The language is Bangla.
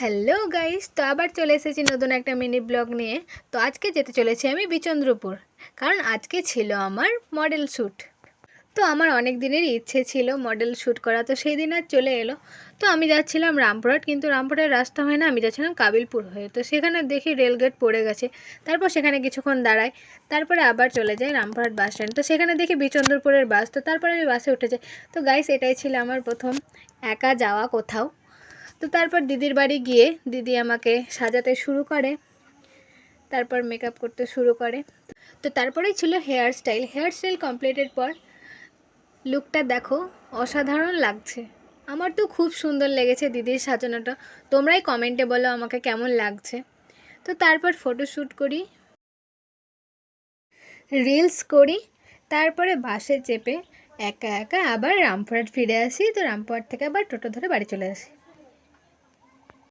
হ্যালো গাইস, তো আবার চলে এসেছি নতুন একটা মিনি ব্লগ নিয়ে। তো আজকে যেতে চলেছি আমি বিচন্দ্রপুর, কারণ আজকে ছিল আমার মডেল শ্যুট। তো আমার অনেক দিনেরই ইচ্ছে ছিল মডেল শ্যুট করা, তো সেই দিন আর চলে এলো। তো আমি যাচ্ছিলাম রামপুরহাট, কিন্তু রামপুরহাটের রাস্তা হয় না, আমি যাচ্ছিলাম কাবিলপুর হয়ে। তো সেখানে দেখি রেলগেট পড়ে গেছে। তারপর সেখানে কিছুক্ষণ দাঁড়াই, তারপরে আবার চলে যাই রামপুরহাট বাস স্ট্যান্ড। তো সেখানে দেখি বিচন্দ্রপুরের বাস, তো তারপরে আমি বাসে উঠে যাই। তো গাইস, এটাই ছিল আমার প্রথম একা যাওয়া কোথাও। তো তারপর দিদির বাড়ি গিয়ে দিদি আমাকে সাজাতে শুরু করে, তারপর মেকআপ করতে শুরু করে। তো তারপরেই ছিল হেয়ার স্টাইল কমপ্লিটের পর লুকটা দেখো, অসাধারণ লাগছে। আমার তো খুব সুন্দর লেগেছে দিদির সাজানোটা। তোমরাই কমেন্টে বলো আমাকে কেমন লাগছে। তো তারপর ফটোশ্যুট করি, রিলস করি, তারপরে বাসে চেপে একা একা আবার রামপুরহাট ফিরে আসি। তো রামপুরহাট থেকে আবার টোটো ধরে বাড়ি চলে আসি।